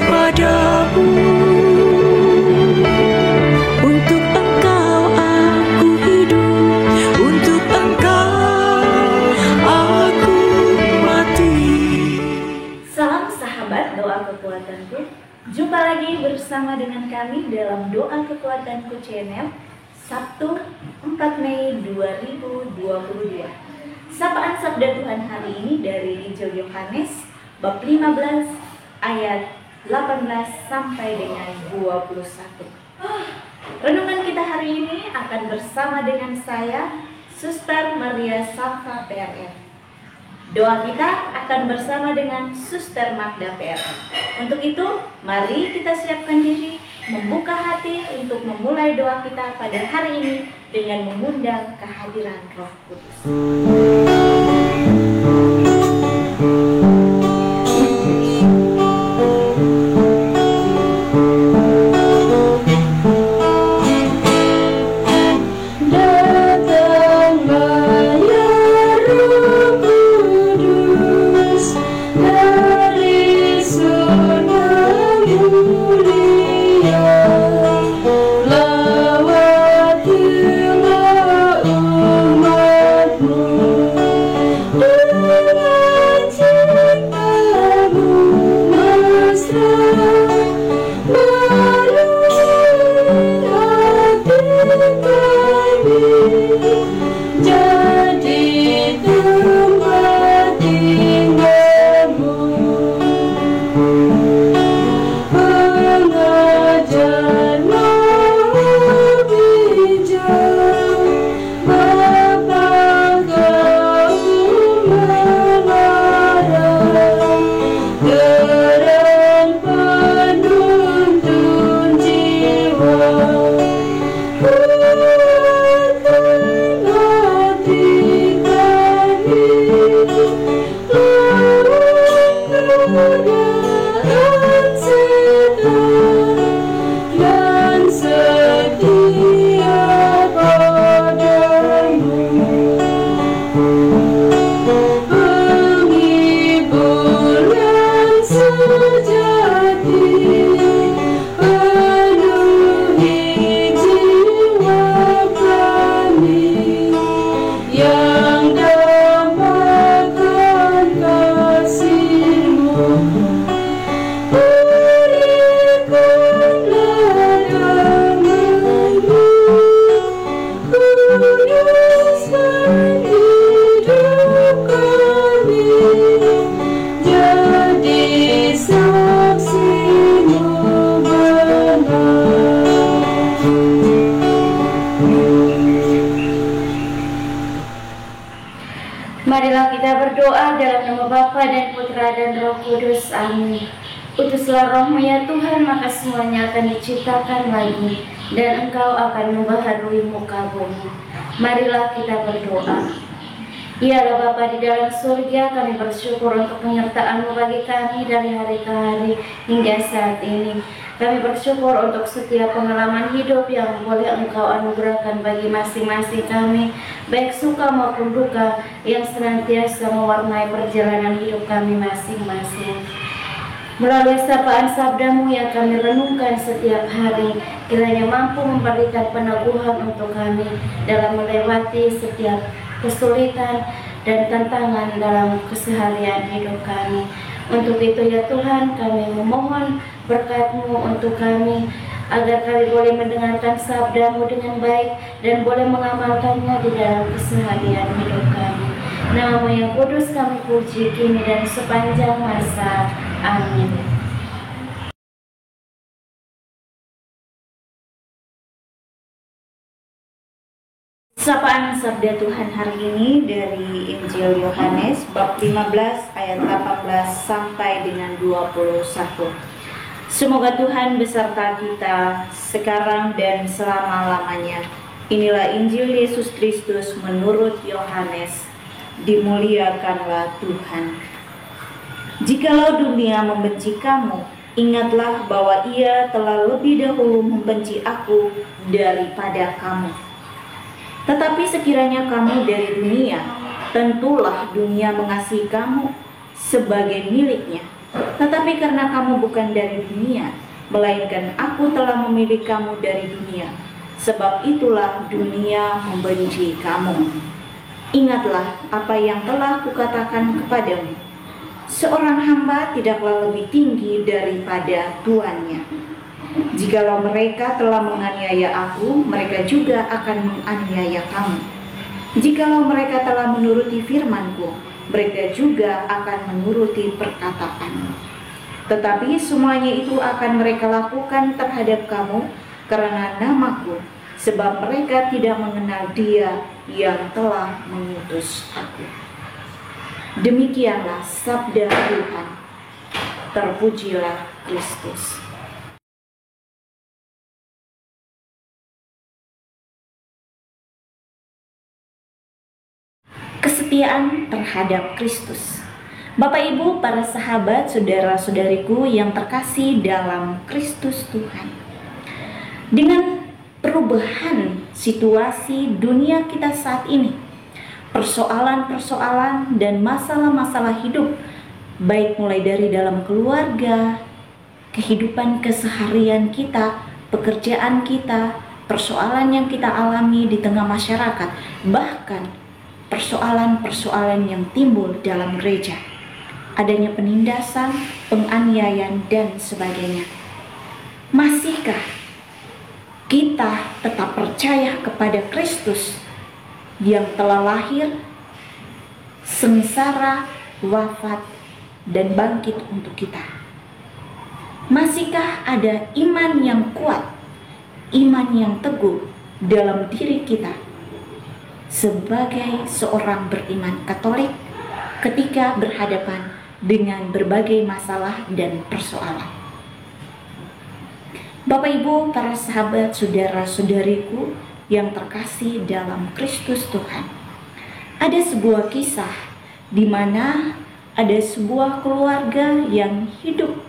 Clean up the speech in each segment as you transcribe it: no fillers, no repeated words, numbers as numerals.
padamu. Untuk Engkau aku hidup, untuk Engkau aku mati. Salam sahabat doa kekuatanku. Jumpa lagi bersama dengan kami dalam Doa Kekuatanku Channel, Sabtu 4 Mei 2022. Sapaan Sabda Tuhan hari ini dari Injil Yohanes bab 15 ayat 18 sampai dengan 21. Renungan kita hari ini akan bersama dengan saya, Suster Maria Safa PRN. Doa kita akan bersama dengan Suster Magda PRN. Untuk itu, mari kita siapkan diri, membuka hati untuk memulai doa kita pada hari ini dengan mengundang kehadiran Roh Kudus. Marilah kita berdoa dalam nama Bapa dan Putra dan Roh Kudus. Amin. Utuslah Roh-Mu ya Tuhan, maka semuanya akan diciptakan lagi, dan Engkau akan membaharui muka bumi. Marilah kita berdoa. Ya Allah Bapa di dalam surga, kami bersyukur untuk penyertaan-Mu bagi kami dari hari ke hari hingga saat ini. Kami bersyukur untuk setiap pengalaman hidup yang boleh Engkau anugerahkan bagi masing-masing kami, baik suka maupun duka, yang senantiasa mewarnai perjalanan hidup kami masing-masing. Melalui sapaan sabda-Mu yang kami renungkan setiap hari, kiranya mampu memberikan peneguhan untuk kami dalam melewati setiap kesulitan dan tantangan dalam keseharian hidup kami. Untuk itu ya Tuhan, kami memohon berkat-Mu untuk kami, agar kami boleh mendengarkan sabda-Mu dengan baik dan boleh mengamalkannya di dalam keseharian hidup kami. Nama-Mu yang kudus kami puji kini dan sepanjang masa. Amin. Sapaan Sabda Tuhan hari ini dari Injil Yohanes bab 15 ayat 18 sampai dengan 21. Semoga Tuhan beserta kita sekarang dan selama-lamanya. Inilah Injil Yesus Kristus menurut Yohanes. Dimuliakanlah Tuhan. Jikalau dunia membenci kamu, ingatlah bahwa ia telah lebih dahulu membenci aku daripada kamu. Tetapi sekiranya kamu dari dunia, tentulah dunia mengasihi kamu sebagai miliknya. Tetapi karena kamu bukan dari dunia, melainkan aku telah memilih kamu dari dunia, sebab itulah dunia membenci kamu. Ingatlah apa yang telah kukatakan kepadamu, seorang hamba tidaklah lebih tinggi daripada tuannya. Jikalau mereka telah menganiaya aku, mereka juga akan menganiaya kamu. Jikalau mereka telah menuruti firman-Ku, mereka juga akan menuruti perkataanmu. Tetapi semuanya itu akan mereka lakukan terhadap kamu karena nama-Ku, sebab mereka tidak mengenal Dia yang telah mengutus aku. Demikianlah sabda Tuhan. Terpujilah Kristus. Kesetiaan terhadap Kristus. Bapak Ibu, para sahabat, saudara-saudariku yang terkasih dalam Kristus Tuhan. Dengan perubahan situasi dunia kita saat ini, persoalan-persoalan dan masalah-masalah hidup, baik mulai dari dalam keluarga, kehidupan keseharian kita, pekerjaan kita, persoalan yang kita alami di tengah masyarakat, bahkan persoalan-persoalan yang timbul dalam gereja, adanya penindasan, penganiayaan, dan sebagainya. Masihkah kita tetap percaya kepada Kristus yang telah lahir, sengsara, wafat, dan bangkit untuk kita? Masihkah ada iman yang kuat, iman yang teguh dalam diri kita sebagai seorang beriman Katolik ketika berhadapan dengan berbagai masalah dan persoalan? Bapak Ibu, para sahabat, saudara-saudariku yang terkasih dalam Kristus Tuhan, ada sebuah kisah di mana ada sebuah keluarga yang hidup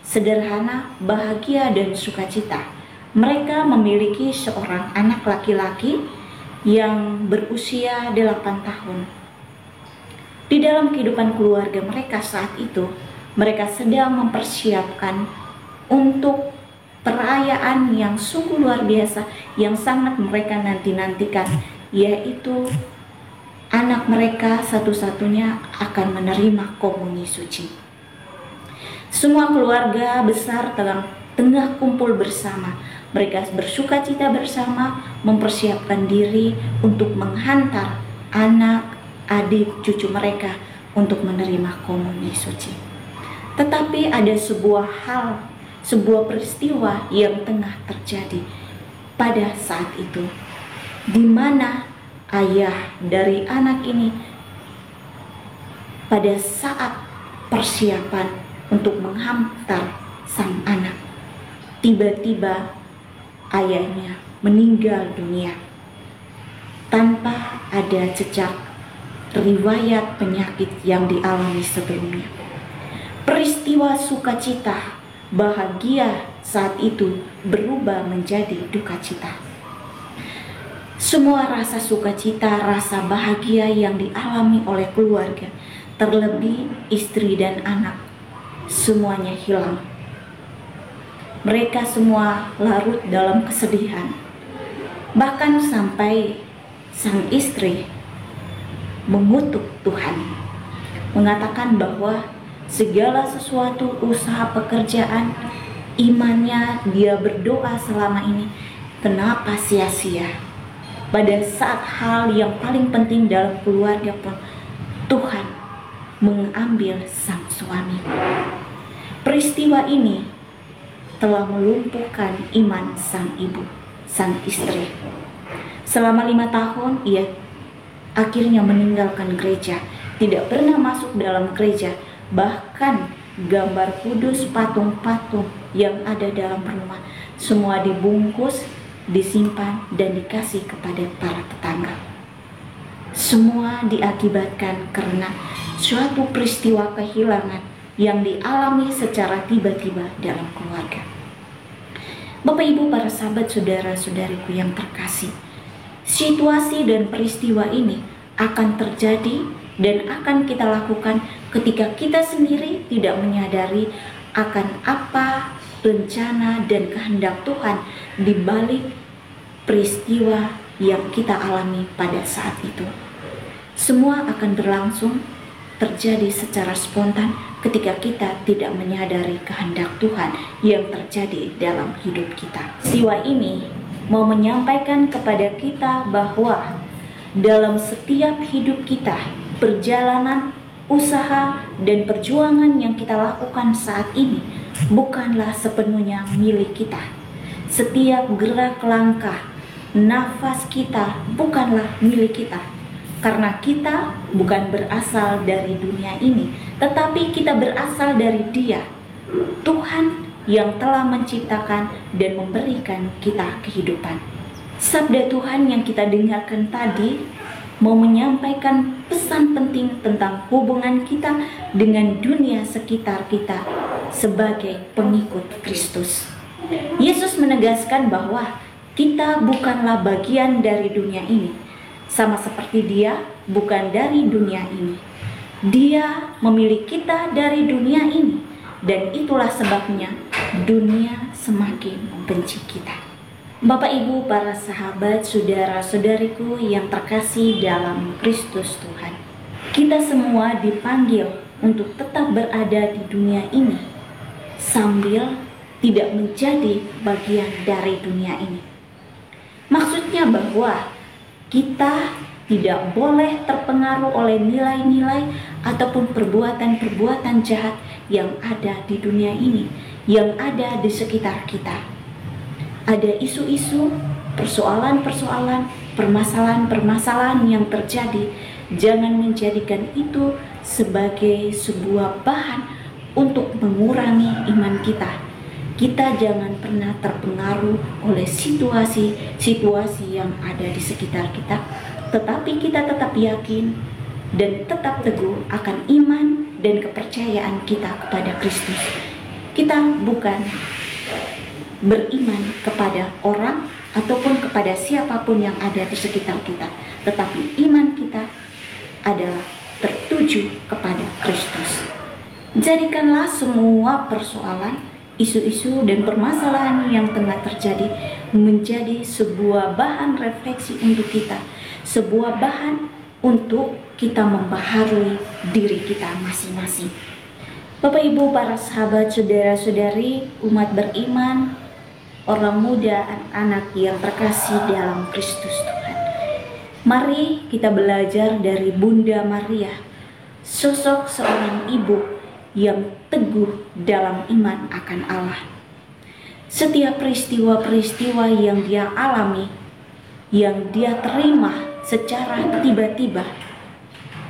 sederhana, bahagia, dan sukacita. Mereka memiliki seorang anak laki-laki yang berusia 8 tahun. Di dalam kehidupan keluarga mereka saat itu, mereka sedang mempersiapkan untuk perayaan yang sungguh luar biasa yang sangat mereka nanti-nantikan, yaitu anak mereka satu-satunya akan menerima komuni suci. Semua keluarga besar tengah kumpul bersama. Mereka bersuka cita bersama, mempersiapkan diri untuk menghantar anak, adik, cucu mereka untuk menerima komuni suci. Tetapi ada sebuah peristiwa yang tengah terjadi pada saat itu, di mana ayah dari anak ini pada saat persiapan untuk menghantar sang anak, tiba-tiba ayahnya meninggal dunia tanpa ada jejak riwayat penyakit yang dialami sebelumnya. Peristiwa sukacita, bahagia saat itu berubah menjadi duka cita. Semua rasa sukacita, rasa bahagia yang dialami oleh keluarga, terlebih istri dan anak, semuanya hilang. Mereka semua larut dalam kesedihan. Bahkan sampai sang istri mengutuk Tuhan, mengatakan bahwa segala sesuatu, usaha pekerjaan, imannya, dia berdoa selama ini, kenapa sia-sia? Pada saat hal yang paling penting dalam keluarga pun, Tuhan mengambil sang suami. Peristiwa ini telah melumpuhkan iman sang ibu, sang istri. Selama 5 tahun ia akhirnya meninggalkan gereja, tidak pernah masuk dalam gereja. Bahkan gambar kudus, patung-patung yang ada dalam rumah semua dibungkus, disimpan, dan dikasih kepada para tetangga. Semua diakibatkan karena suatu peristiwa kehilangan yang dialami secara tiba-tiba dalam keluarga. Bapak Ibu, para sahabat, saudara-saudariku yang terkasih, situasi dan peristiwa ini akan terjadi dan akan kita lakukan ketika kita sendiri tidak menyadari akan apa rencana dan kehendak Tuhan di balik peristiwa yang kita alami pada saat itu. Semua akan berlangsung terjadi secara spontan ketika kita tidak menyadari kehendak Tuhan yang terjadi dalam hidup kita. Siwa ini mau menyampaikan kepada kita bahwa dalam setiap hidup kita, perjalanan, usaha, dan perjuangan yang kita lakukan saat ini bukanlah sepenuhnya milik kita. Setiap gerak langkah, nafas kita bukanlah milik kita. Karena kita bukan berasal dari dunia ini, tetapi kita berasal dari Dia, Tuhan yang telah menciptakan dan memberikan kita kehidupan. Sabda Tuhan yang kita dengarkan tadi mau menyampaikan pesan penting tentang hubungan kita dengan dunia sekitar kita sebagai pengikut Kristus. Yesus menegaskan bahwa kita bukanlah bagian dari dunia ini. Sama seperti Dia bukan dari dunia ini. Dia memilih kita dari dunia ini, dan itulah sebabnya dunia semakin membenci kita. Bapak, Ibu, para sahabat, saudara-saudariku yang terkasih dalam Kristus Tuhan, kita semua dipanggil untuk tetap berada di dunia ini sambil tidak menjadi bagian dari dunia ini. Maksudnya bahwa kita tidak boleh terpengaruh oleh nilai-nilai ataupun perbuatan-perbuatan jahat yang ada di dunia ini, yang ada di sekitar kita. Ada isu-isu, persoalan-persoalan, permasalahan-permasalahan yang terjadi. Jangan menjadikan itu sebagai sebuah bahan untuk mengurangi iman kita. Kita jangan pernah terpengaruh oleh situasi-situasi yang ada di sekitar kita, tetapi kita tetap yakin dan tetap teguh akan iman dan kepercayaan kita kepada Kristus. Kita bukan beriman kepada orang ataupun kepada siapapun yang ada di sekitar kita, tetapi iman kita adalah tertuju kepada Kristus. Jadikanlah semua persoalan, isu-isu dan permasalahan yang tengah terjadi menjadi sebuah bahan refleksi untuk kita, sebuah bahan untuk kita membaharui diri kita masing-masing. Bapak, Ibu, para sahabat, saudara-saudari, umat beriman, orang muda, anak-anak yang terkasih dalam Kristus Tuhan. Mari kita belajar dari Bunda Maria, sosok seorang ibu yang teguh dalam iman akan Allah. Setiap peristiwa-peristiwa yang dia alami, yang dia terima secara tiba-tiba,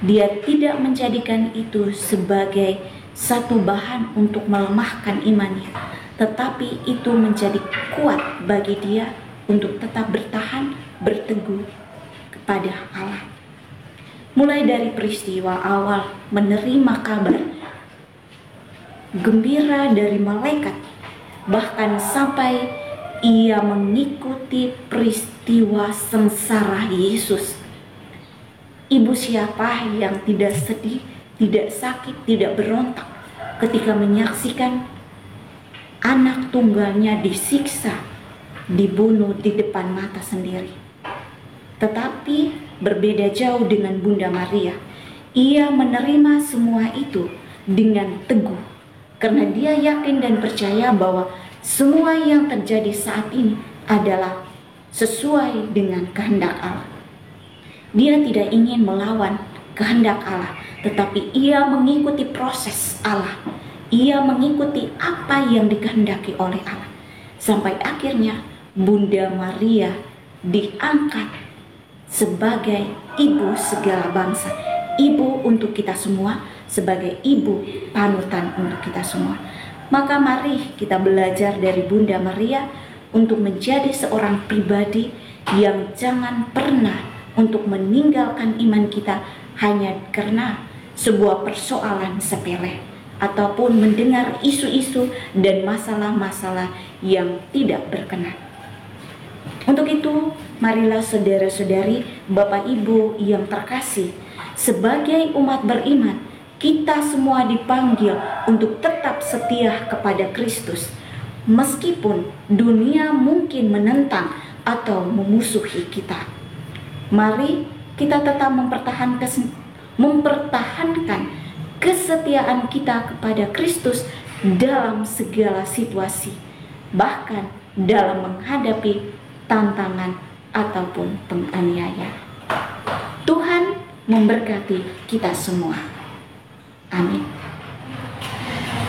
dia tidak menjadikan itu sebagai satu bahan untuk melemahkan imannya, tetapi itu menjadi kuat bagi dia untuk tetap bertahan, berteguh kepada Allah. Mulai dari peristiwa awal menerima kabar gembira dari malaikat, bahkan sampai ia mengikuti peristiwa sengsara Yesus. Ibu siapa yang tidak sedih, tidak sakit, tidak berontak ketika menyaksikan anak tunggalnya disiksa, dibunuh di depan mata sendiri? Tetapi berbeda jauh dengan Bunda Maria. Ia menerima semua itu dengan teguh, karena dia yakin dan percaya bahwa semua yang terjadi saat ini adalah sesuai dengan kehendak Allah. Dia tidak ingin melawan kehendak Allah, tetapi ia mengikuti proses Allah. Ia mengikuti apa yang dikehendaki oleh Allah. Sampai akhirnya Bunda Maria diangkat sebagai ibu segala bangsa, ibu untuk kita semua, sebagai ibu panutan untuk kita semua. Maka mari kita belajar dari Bunda Maria untuk menjadi seorang pribadi yang jangan pernah untuk meninggalkan iman kita hanya karena sebuah persoalan sepele ataupun mendengar isu-isu dan masalah-masalah yang tidak berkenan. Untuk itu, marilah saudara-saudari, Bapak Ibu yang terkasih, sebagai umat beriman, kita semua dipanggil untuk tetap setia kepada Kristus, meskipun dunia mungkin menentang atau memusuhi kita. Mari kita tetap mempertahankan kesetiaan kita kepada Kristus dalam segala situasi, bahkan dalam menghadapi tantangan ataupun penganiayaan. Tuhan memberkati kita semua. Amin.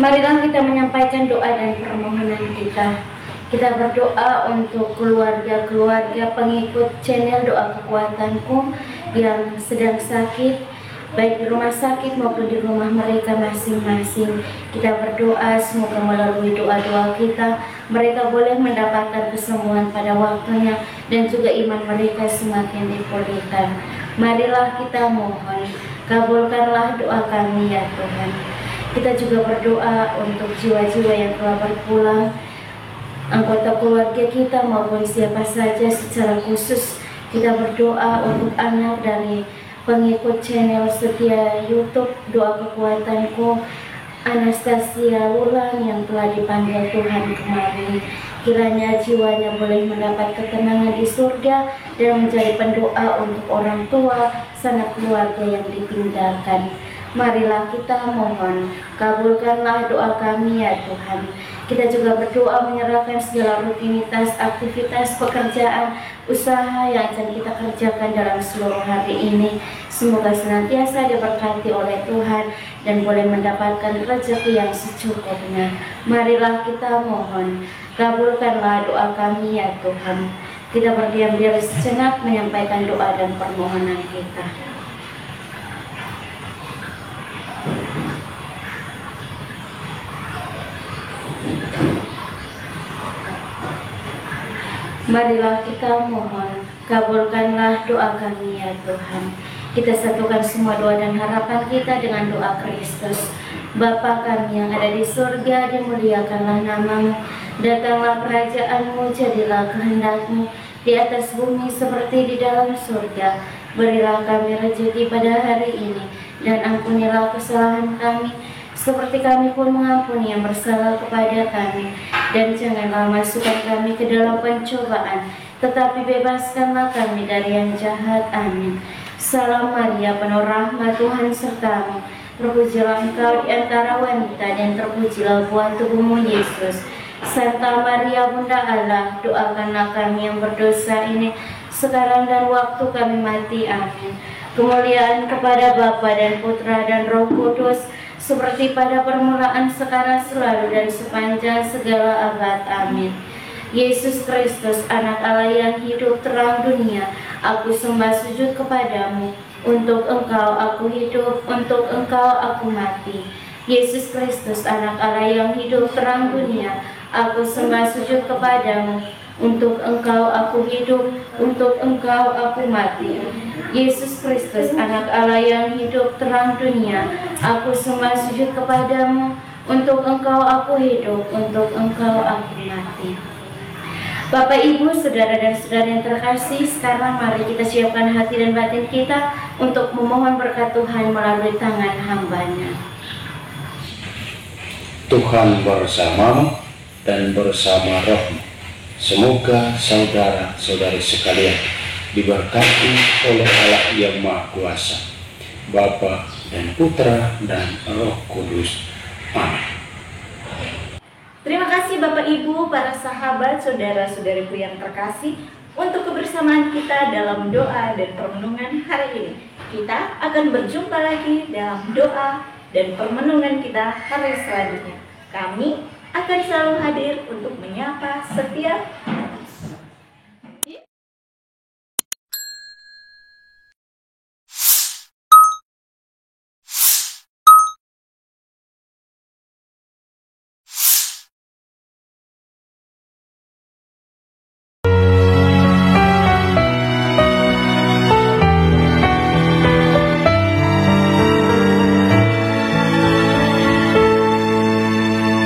Marilah kita menyampaikan doa dan permohonan kita. Kita berdoa untuk keluarga-keluarga pengikut channel Doa Kekuatanku yang sedang sakit, baik di rumah sakit maupun di rumah mereka masing-masing. Kita berdoa semoga melalui doa-doa kita mereka boleh mendapatkan kesembuhan pada waktunya dan juga iman mereka semakin dipulihkan. Marilah kita mohon, kabulkanlah doa kami ya Tuhan. Kita juga berdoa untuk jiwa-jiwa yang telah berpulang, anggota keluarga kita maupun siapa saja secara khusus. Kita berdoa untuk anak dari pengikut channel setia YouTube Doa Kekuatanku, Anastasia Lulang yang telah dipanggil Tuhan kemarin. Kiranya jiwanya boleh mendapat ketenangan di surga dan menjadi pendoa untuk orang tua, sanak keluarga yang ditinggalkan. Marilah kita mohon, kabulkanlah doa kami ya Tuhan. Kita juga berdoa menyerahkan segala rutinitas, aktivitas, pekerjaan, usaha yang akan kita kerjakan dalam seluruh hari ini. Semoga senantiasa diberkati oleh Tuhan dan boleh mendapatkan rezeki yang secukupnya. Marilah kita mohon, kabulkanlah doa kami ya Tuhan. Kita berdiam diri sejenak menyampaikan doa dan permohonan kita. Marilah kita mohon, kabulkanlah doa kami ya Tuhan. Kita satukan semua doa dan harapan kita dengan doa Kristus. Bapa kami yang ada di surga, dimuliakanlah namamu. Datanglah kerajaan-Mu, jadilah kehendak-Mu di atas bumi seperti di dalam surga. Berilah kami rezeki pada hari ini, dan ampunilah kesalahan kami, seperti kami pun mengampuni yang bersalah kepada kami. Dan janganlah masukkan kami ke dalam pencobaan, tetapi bebaskanlah kami dari yang jahat. Amin. Salam Maria, penuh rahmat, Tuhan sertamu. Terpujilah engkau di antara wanita, dan terpujilah buah tubuhmu Yesus. Santa Maria Bunda Allah, doakanlah kami yang berdosa ini, sekarang dan waktu kami mati. Amin. Kemuliaan kepada Bapa dan Putra dan Roh Kudus, seperti pada permulaan, sekarang, selalu, dan sepanjang segala abad. Amin. Yesus Kristus, anak Allah yang hidup, terang dunia, aku sembah sujud kepadamu. Untuk engkau aku hidup, untuk engkau aku mati. Yesus Kristus, anak Allah yang hidup, terang dunia, aku sembah sujud kepadamu. Untuk engkau aku hidup, untuk engkau aku mati. Yesus Kristus, anak Allah yang hidup, terang dunia, aku sembah sujud kepadamu. Untuk engkau aku hidup, untuk engkau aku mati. Bapak, Ibu, saudara dan saudari yang terkasih, sekarang mari kita siapkan hati dan batin kita untuk memohon berkat Tuhan melalui tangan hamba-Nya. Tuhan bersamamu dan bersama rohmu. Semoga saudara-saudari sekalian diberkati oleh Allah yang Maha Kuasa, Bapa dan Putra dan Roh Kudus. Amin. Terima kasih Bapak Ibu, para sahabat, saudara-saudariku yang terkasih, untuk kebersamaan kita dalam doa dan permenungan hari ini. Kita akan berjumpa lagi dalam doa dan permenungan kita hari selanjutnya. Kami akan selalu hadir untuk menyapa setiap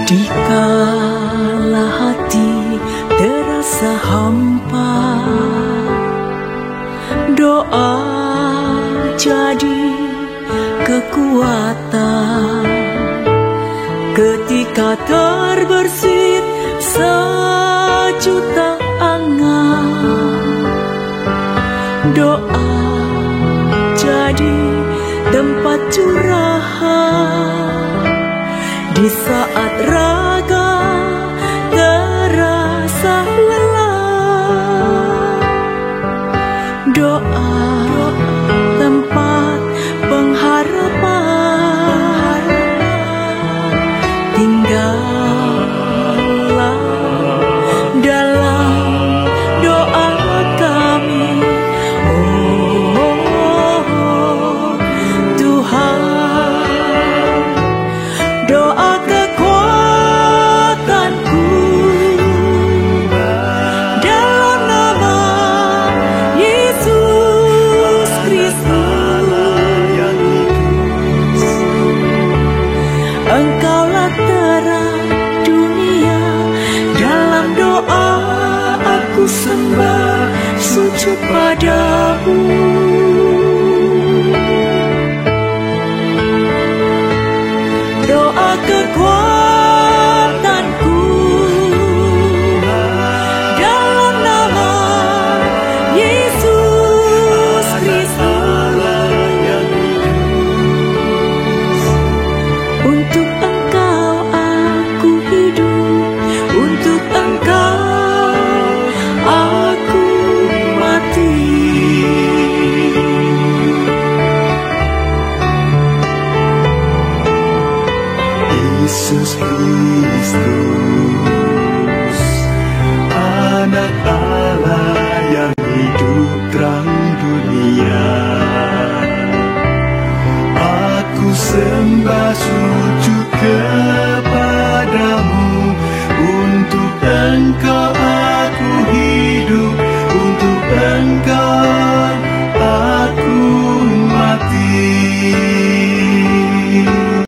Dikala hati terasa hampa, doa jadi kekuatan. terbersit sejuta angan. Doa jadi tempat curahan di saat raga terasa lelah. Doa tempat pengharapan, tinggallah dalam doa kami. Oh Tuhan, doa kekuatanku dalam nama Yesus Kristus. Engkaulah terang dunia, dalam doa aku sembah sujud padamu. Doa kekuatanku dalam nama Yesus Kristus. Untuk Engkau aku hidup, untuk Engkau aku mati. Yesus Kristus, Anak Allah yang hidup terang